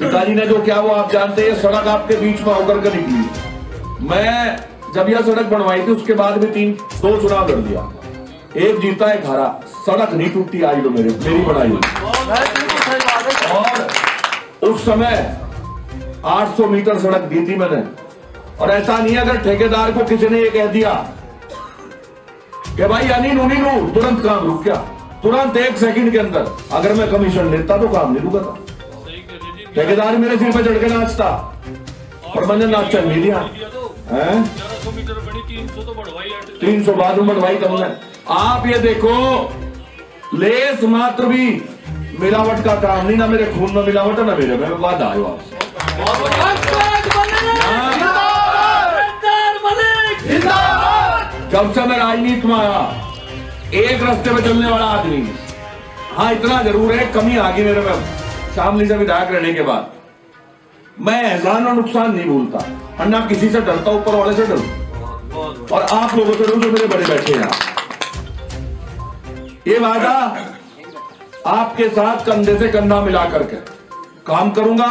पिताजी ने जो किया वो आप जानते हैं। सड़क आपके बीच में होकर के निकली। मैं जब यह सड़क बनवाई थी उसके बाद भी 2 चुनाव लड़ दिया, एक जीता एक हारा। सड़क नहीं टूटी आज तो मेरी बनाई। और उस समय 800 मीटर सड़क दी थी मैंने। और ऐसा नहीं है अगर ठेकेदार को किसी ने ये कह दिया कि भाई अनिल तुरंत काम रुक गया, तुरंत 1 सेकंड के अंदर अगर मैं कमीशन लेता तो काम नहीं रुका था। ठेकेदार मेरे सिर पे चढ़ के नाचता और मैंने नाच चल नहीं दिया। 300 बाद में बढ़वाई तुमने। आप ये देखो, लेस मात्र भी मिलावट का काम नहीं, ना मेरे खून में मिलावट है ना मेरे में। बाद आयो आपसे जब से मैं राजनीति में आया, एक रास्ते पे चलने वाला आदमी। हाँ, इतना जरूर है, कमी आ गई मेरे में शामली से विधायक रहने के बाद। मैं एहसान और नुकसान नहीं भूलता और ना किसी से डरता, ऊपर वाले से डरता और आप लोगों से डरूं जो मेरे बड़े बैठे हैं। ये वादा आपके साथ कंधे से कंधा मिला करके काम करूंगा।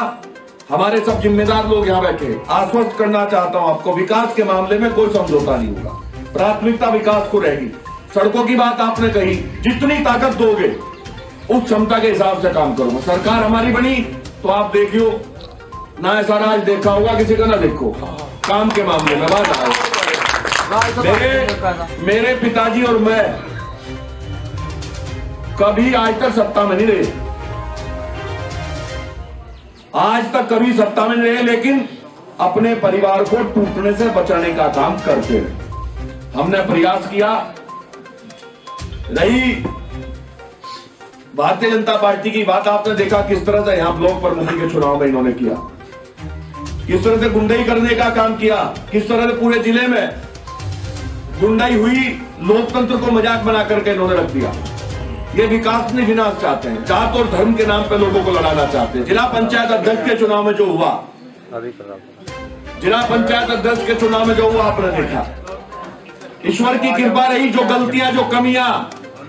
हमारे सब जिम्मेदार लोग यहाँ बैठे, आश्वस्त करना चाहता हूं आपको, विकास के मामले में कोई समझौता नहीं होगा। प्राथमिकता विकास को रहेगी। सड़कों की बात आपने कही, जितनी ताकत दोगे उस क्षमता के हिसाब से काम करूंगा। सरकार हमारी बनी तो आप देखियो ना, ऐसा राज देखा होगा किसी का, ना देखो काम के मामले में बात आए। मेरे पिताजी और मैं कभी आज तक सत्ता में नहीं रहे, आज तक कभी सत्ता में नहीं रहे, लेकिन अपने परिवार को टूटने से बचाने का काम करते रहे। हमने प्रयास किया। रही भारतीय जनता पार्टी की बात, आपने देखा किस तरह से यहां ब्लॉक प्रमुखी के चुनाव में इन्होंने किया, किस तरह से गुंडाई करने का काम किया, किस तरह से पूरे जिले में गुंडाई हुई, लोकतंत्र को मजाक बना करके इन्होंने रख दिया। ये विकास नहीं विनाश चाहते हैं, जात और धर्म के नाम पे लोगों को लड़ाना चाहते हैं। जिला पंचायत अध्यक्ष के चुनाव में जो हुआ, जिला पंचायत अध्यक्ष के चुनाव में जो हुआ आपने देखा। ईश्वर की कृपा रही, जो गलतियां, जो कमियां,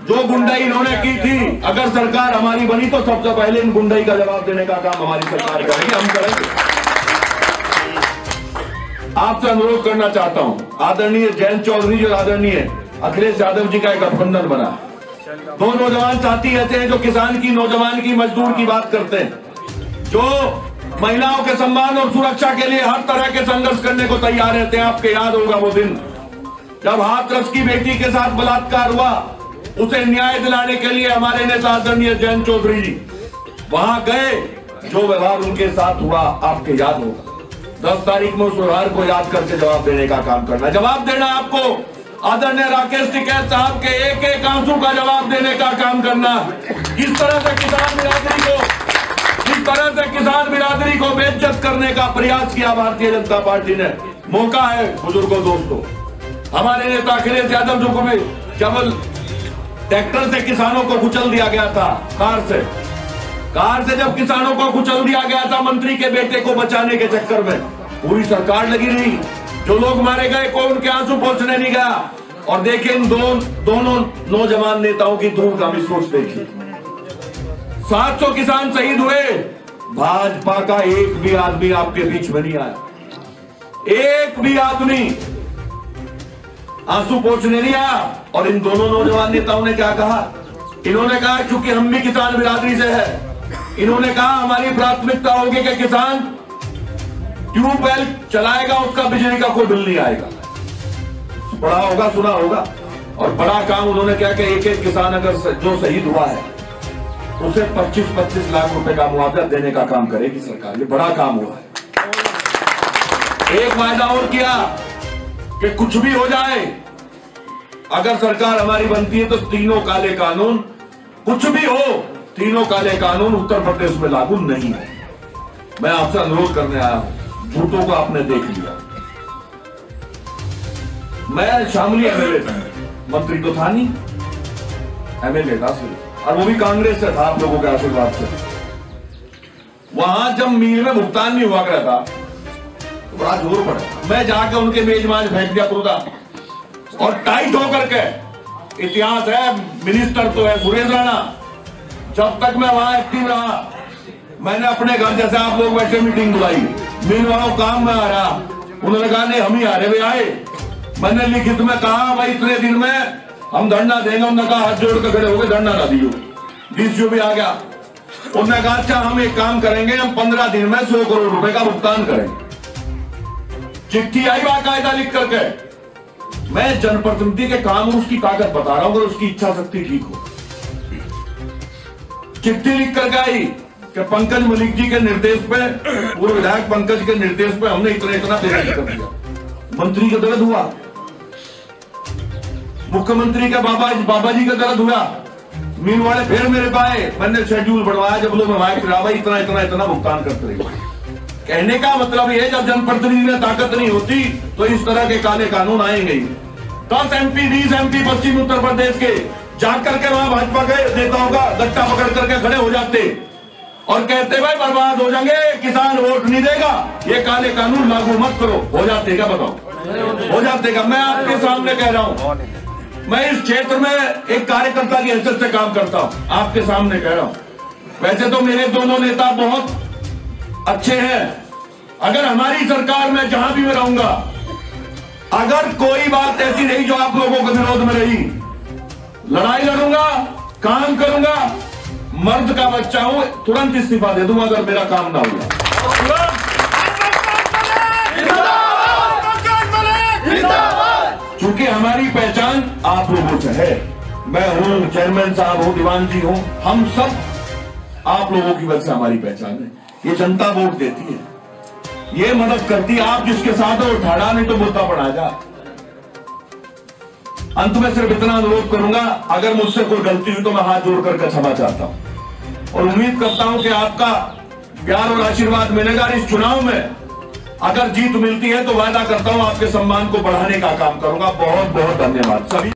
जो गुंडाई इन्होंने की थी, अगर सरकार हमारी बनी तो सबसे पहले इन गुंडाई का जवाब देने का काम हमारी सरकार करेगी, हम करेंगे। आपसे अनुरोध करना चाहता हूं, आदरणीय जयंत चौधरी और आदरणीय अखिलेश यादव जी का एक गठबंधन बना। 2 नौजवान साथी ऐसे हैं जो किसान की, नौजवान की, मजदूर की बात करते हैं, जो महिलाओं के सम्मान और सुरक्षा के लिए हर तरह के संघर्ष करने को तैयार रहते हैं। आपके याद होगा वो दिन जब हाथरस की बेटी के साथ बलात्कार हुआ, उसे न्याय दिलाने के लिए हमारे नेता आदरणीय जयंत चौधरी जी वहां गए। जो व्यवहार उनके साथ हुआ आपके याद होगा। 10 तारीख में उस व्यवहार को याद करके जवाब देने का काम करना, जवाब देना आपको आदरणीय राकेश टिकैत साहब के एक एक आंसू का जवाब देने का काम करना। किस तरह से किसान बिरादरी को, किस तरह से किसान बिरादरी को बेइज्जत करने का प्रयास किया भारतीय जनता पार्टी ने। मौका है बुजुर्गों, दोस्तों, हमारे नेता अखिलेश यादव जी को भी जब ट्रैक्टर से किसानों को कुचल दिया गया था, कार से जब किसानों को कुचल दिया गया था, मंत्री के बेटे को बचाने के चक्कर में पूरी सरकार लगी रही। जो लोग मारे गए को उनके आंसू पहुंचने नहीं गया। और देखिए इन दोनों नौजवान नेताओं की दूरगामी सोच देखिए। 700 किसान शहीद हुए, भाजपा का एक भी आदमी आपके बीच में नहीं आया, एक भी आदमी आंसू पहुंचने नहीं आया। और इन दोनों नौजवान नेताओं ने क्या कहा? इन्होंने कहा क्योंकि हम भी किसान बिरादरी से है, इन्होंने कहा हमारी प्राथमिकता होगी कि किसान ट्यूबवेल चलाएगा, उसका बिजली का कोई बिल नहीं आएगा। बड़ा होगा, सुना होगा। और बड़ा काम उन्होंने क्या कि एक एक किसान अगर जो शहीद हुआ है उसे 25-25 लाख रुपए का मुआवजा देने का काम करेगी सरकार। ये बड़ा काम हुआ है। एक वायदा और किया कि कुछ भी हो जाए, अगर सरकार हमारी बनती है तो तीनों काले कानून, कुछ भी हो, तीनों काले कानून उत्तर प्रदेश में लागू नहीं है। मैं आपसे अनुरोध करने आया हूं, झूठों को आपने देख लिया। मैं शामली एमएलए था, मंत्री तो था नहीं, एमएलए था सिर्फ, और वो भी कांग्रेस से था, आप लोगों के आशीर्वाद से। वहां जब मील में भुगतान नहीं हुआ करता तो बड़ा जोर पड़ा, मैं जाके उनके मेजबान फेंक दिया पुरुदा, और टाइट होकर के, इतिहास है, मिनिस्टर तो है सुरेश राणा, जब तक मैं वहां एक्टिव रहा मैंने अपने घर जैसे आप लोग बैठे मीटिंग बुलाई, मीन वालों काम में आ रहा, उन्होंने कहा नहीं हम ही आ रहे, वे आए। मैंने लिखित में कहा भाई इतने दिन में हम धरना देंगे, उन्होंने कहा हाथ जोड़ कर खड़े हो गए धरना ना दियो। डीसीओ भी आ गया, उन्होंने कहा अच्छा हम एक काम करेंगे, हम 15 दिन में 100 करोड़ रुपए का भुगतान करेंगे। चिट्ठी आई बाकायदा लिख करके। मैं जनप्रतिनिधि के काम और उसकी ताकत बता रहा हूं, अगर उसकी इच्छा शक्ति ठीक हो। चिट्ठी लिख करके आई कि पंकज मलिक जी के निर्देश पे, पूर्व विधायक पंकज के निर्देश पे हमने इतना पेमेंट कर दिया। मंत्री का दर्द हुआ, मुख्यमंत्री के बाबा जी का दर्द हुआ। मीन वाले फिर मेरे पाए, मैंने शेड्यूल बढ़वाया, जब लोग भाई इतना भुगतान करते रहे। कहने का मतलब ये, जब जनप्रतिनिधि में ताकत नहीं होती तो इस तरह के काले कानून आएंगे। 10 MP 20 MP पश्चिम उत्तर प्रदेश के जाकर के वहां भाजपा के नेताओं का गट्टा पकड़ करके खड़े हो जाते और कहते भाई बर्बाद हो जाएंगे, किसान वोट नहीं देगा, ये काले कानून लागू मत करो। हो जाते क्या बताओ? हो जाते क्या? मैं आपके सामने कह रहा हूं, मैं इस क्षेत्र में एक कार्यकर्ता की हैसियत से काम करता हूं, आपके सामने कह रहा हूं। वैसे तो मेरे दोनों नेता बहुत अच्छे हैं। अगर हमारी सरकार में जहां भी मैं रहूंगा, अगर कोई बात ऐसी रही जो आप लोगों के विरोध में रही, लड़ाई लड़ूंगा, काम करूंगा, मर्द का बच्चा हूं, तुरंत इस्तीफा दे दूंगा अगर मेरा काम ना हुआ। क्योंकि हमारी पहचान आप लोगों से है। मैं हूं, चेयरमैन साहब हूं, दीवान जी हूं, हम सब आप लोगों की वजह से हमारी पहचान है। ये जनता वोट देती है, ये मदद करती है। आप जिसके साथ हो ठाड़ा, नहीं तो मुद्दा बढ़ा जा। अंत में सिर्फ इतना अनुरोध करूंगा, अगर मुझसे कोई गलती हुई तो मैं हाथ जोड़ करके क्षमा चाहता हूं और उम्मीद करता हूं कि आपका प्यार और आशीर्वाद मिलेगा। इस चुनाव में अगर जीत मिलती है तो वायदा करता हूं आपके सम्मान को बढ़ाने का काम करूंगा। बहुत बहुत धन्यवाद सभी।